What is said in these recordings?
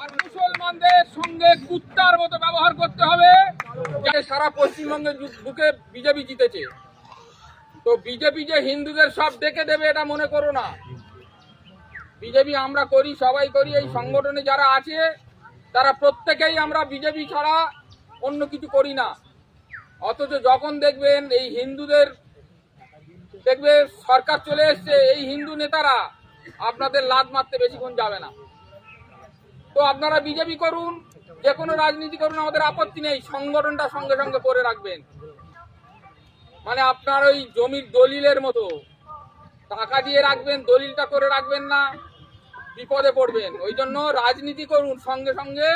আর মুসলমানদের সঙ্গে কুত্তার মতো ব্যবহার করতে হবে। সারা পশ্চিমবঙ্গের বুকে বিজেপি জিতেছে, তো বিজেপি যে হিন্দুদের সব ডেকে দেবে এটা মনে করো না। বিজেপি আমরা করি, সবাই করি। এই সংগঠনে যারা আছে তারা প্রত্যেকেই আমরা বিজেপি ছাড়া অন্য কিছু করি না। অথচ যখন দেখবেন এই হিন্দুদের দেখবে সরকার চলে এসছে, এই হিন্দু নেতারা আপনাদের লাত মারতে বেশিক্ষণ যাবে না। তো আপনারা বিজেপি করুন, যে কোনো রাজনীতি করুন, আমাদের আপত্তি নেই। সংগঠনটা সঙ্গে সঙ্গে করে রাখবেন। মানে আপনার ওই জমির দলিলের মতো টাকা দিয়ে রাখবেন, দলিলটা করে রাখবেন না, বিপদে পড়বেন। ওই জন্য রাজনীতি করুন, সঙ্গে সঙ্গে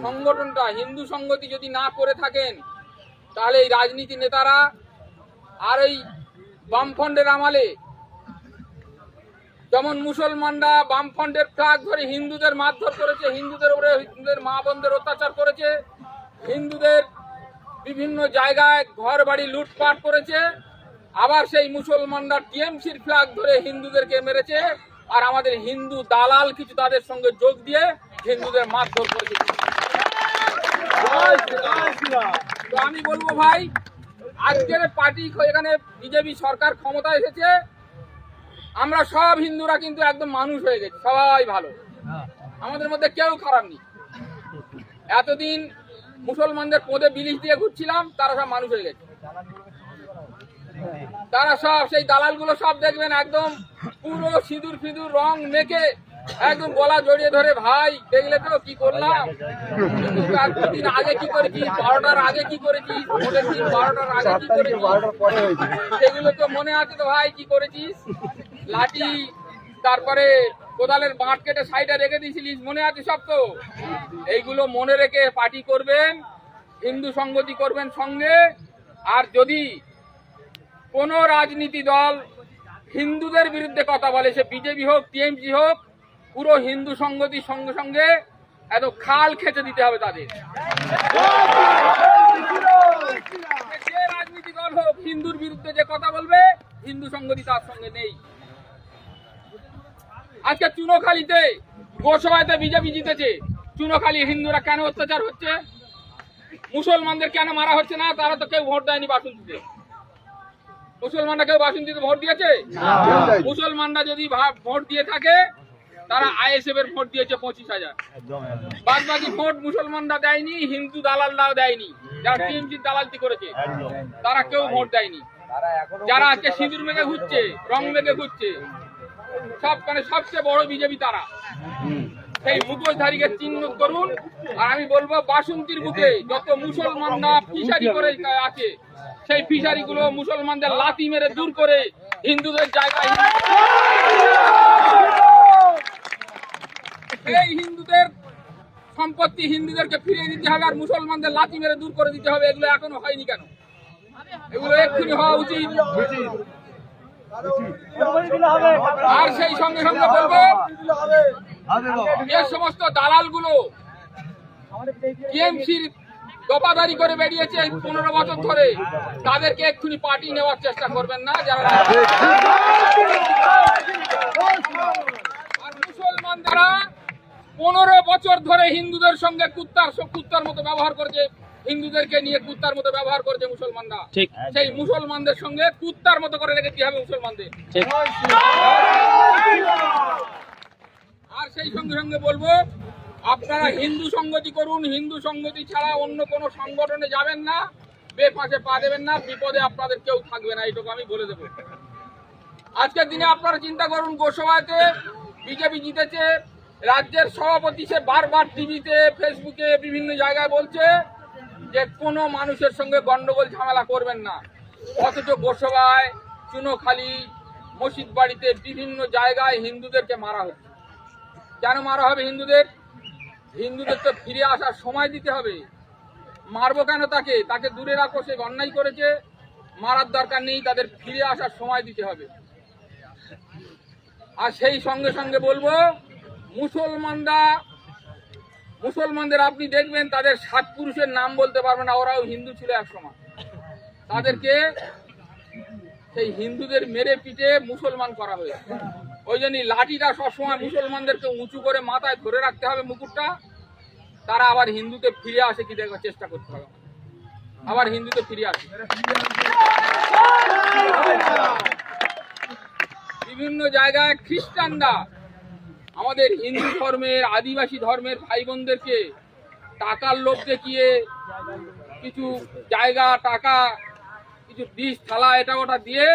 সংগঠনটা হিন্দু সংগতি যদি না করে থাকেন তাহলে এই রাজনীতি নেতারা আর এই বামফ্রন্টের আমলে যেমন মুসলমানরা বামফ্রন্টের ফ্ল্যাগ ধরে হিন্দুদের মারধর করেছে, হিন্দুদের উপরে হিন্দুদের মা বোনদের অত্যাচার করেছে, হিন্দুদের বিভিন্ন জায়গায় ঘর বাড়ি লুটপাট করেছে। আবার সেই মুসলমানরা টিএমসির ফ্ল্যাগ ধরে হিন্দুদেরকে মেরেছে, আর আমাদের হিন্দু দালাল কিছু তাদের সঙ্গে যোগ দিয়ে হিন্দুদের মারধর করেছে। তো আমি বলবো ভাই, আজকের পার্টি এখানে বিজেপি সরকার ক্ষমতায় এসেছে, আমরা সব হিন্দুরা কিন্তু একদম মানুষ হয়ে গেছি, সবাই ভালো, আমাদের মধ্যে কেউ খারাপ নেই। এতদিন মুসলমানদের পদে বিলিশ দিয়ে ঘুরছিলাম, তারা সব মানুষ হয়ে গেছে। তারা সব সেই দালালগুলো সব দেখবেন একদম পুরো সিঁদুর ফিঁদুর রং মেখে একদম গলা জড়িয়ে ধরে, ভাই দেখলে তো কি করলাম, দিন আগে কি করেছি, 12টার আগে কি করেছিস, ভোটের দিন 12টার আগে কি করেছিস, সেগুলো তো মনে আছে তো ভাই, কি করেছিস, লাঠি তারপরে কোদালের বাঁট কেটে সাইডে রেখে দিয়েছিলিস, মনে আছে সব তো। এইগুলো মনে রেখে পার্টি করবেন, হিন্দু সংগতি করবেন সঙ্গে। আর যদি কোন রাজনীতি দল হিন্দুদের বিরুদ্ধে কথা বলে, সে বিজেপি হোক টিএমসি হোক, পুরো হিন্দু সংগতির সঙ্গে সঙ্গে এত খাল খেতে দিতে হবে তাদের। যে রাজনীতি দল হোক, হিন্দুর বিরুদ্ধে যে কথা বলবে, হিন্দু সংগতি তার সঙ্গে নেই। আজকে চুনোখালীতে গোসবাইতে বিজেপি জিতেছে, চুনোখালী হিন্দুরা কেন অত্যাচার হচ্ছে, মুসলমানদের কেন মারা হচ্ছে না? তারা তো কেউ ভোট দেয়নি বাসন্তীতে। মুসলমানরা কেউ বাসন্তীতে ভোট দিয়েছে? মুসলমানরা যদি ভোট দিয়ে থাকে, তারা আইএসএফ এর ভোট দিয়েছে 25,000। বাদ বাকি ভোট মুসলমানরা দেয়নি, হিন্দু দালালরাও দেয়নি, যারা টিএমসি দালালতি করেছে তারা কেউ ভোট দেয়নি। যারা আজকে সিঁদুর মেঘে ঘুরছে, রং মেঘে ঘুরছে, সব মানে সবচেয়ে বড় বিজেপি তারা। সেই মুখোশধারীকে চিহ্নিত করুন। আর আমি বলবো, বাসন্তীর বুকে যত মুসলমানরা ফিশারি করে আছে, সেই ফিশারি গুলো মুসলমানদের লাথি মেরে দূর করে হিন্দুদের জায়গায় এই হিন্দুদের সম্পত্তি হিন্দুদেরকে ফিরিয়ে দিতে হবে, আর মুসলমানদের লাথি মেরে দূর করে দিতে হবে। এগুলো এখনো হয়নি কেন? এগুলো এক্ষুনি হওয়া উচিত। আর সেই সঙ্গে সঙ্গে বলবো, যে সমস্ত দালালগুলো টিএমসির দফাদারি করে বেরিয়েছে 15 বছর ধরে, তাদেরকে এক্ষুনি পার্টি নেওয়ার চেষ্টা করবেন না। যারা আর মুসলমান যারা 15 বছর ধরে হিন্দুদের সঙ্গে কুত্তার মতো ব্যবহার করেছে, হিন্দুদেরকে নিয়ে কুত্তার মতো ব্যবহার করেছে মুসলমানরা, সেই মুসলমানদের সঙ্গে কুত্তার মতো করে রেখে দিতে হবে মুসলমানদের। আর সেই সঙ্গে সঙ্গে বলবো, আপনারা হিন্দু সংগতি করুন, হিন্দু সংগতি ছাড়া অন্য কোনো সংগঠনে যাবেন না, বেপাশে পা দেবেন না, বিপদে আপনাদের কেউ থাকবে না, এইটুকু আমি বলে দেবো। আজকের দিনে আপনারা চিন্তা করুন, গোসবাইতে বিজেপি জিতেছে, রাজ্যের সভাপতি সে বারবার টিভিতে ফেসবুকে বিভিন্ন জায়গায় বলছে যে কোনো মানুষের সঙ্গে গন্ডগোল ঝামেলা করবেন না। অথচ গোসবায়, চুনোখালী, মসজিদ বাড়িতে বিভিন্ন জায়গায় হিন্দুদেরকে মারা হচ্ছে। কেন মারা হবে হিন্দুদের? হিন্দুদের তো ফিরে আসার সময় দিতে হবে। মারবো কেন তাকে? তাকে দূরে রাখো, সে অন্যায় করেছে, মারার দরকার নেই, তাদের ফিরে আসার সময় দিতে হবে। আর সেই সঙ্গে সঙ্গে বলবো, মুসলমানদের আপনি দেখবেন তাদের 7 পুরুষের নাম বলতে পারবে না, ওরাও হিন্দু ছিল এক সময়। তাদেরকে সেই হিন্দুদের মেরে পিটে মুসলমান করা হয়েছে। ওই জন্য লাঠিটা সবসময় মুসলমানদেরকে উঁচু করে মাথায় ধরে রাখতে হবে মুকুটটা, তারা আবার হিন্দুতে ফিরে আসে কি দেখার চেষ্টা করতে হবে, আবার হিন্দুতে ফিরে আসে। বিভিন্ন জায়গায় খ্রিস্টানরা আমাদের হিন্দু ধর্মের আদিবাসী ধর্মের ভাই বোনদেরকে টাকার লোভ দেখিয়ে কিছু জায়গা টাকা কিছু ডিশ থালা এটা ওটা দিয়ে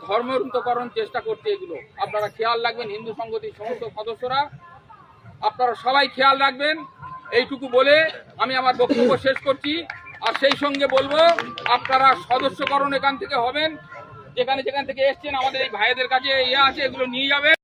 ধর্মান্তকরণ চেষ্টা করছে। এগুলো আপনারা খেয়াল রাখবেন, হিন্দু সংগতির সমস্ত সদস্যরা আপনারা সবাই খেয়াল রাখবেন। এইটুকু বলে আমি আমার বক্তব্য শেষ করছি। আর সেই সঙ্গে বলবো আপনারা সদস্যকরণ এখান থেকে হবেন, যেখানে যেখান থেকে এসছেন আমাদের এই ভাইদের কাছে ইয়ে আছে, এগুলো নিয়ে যাবেন।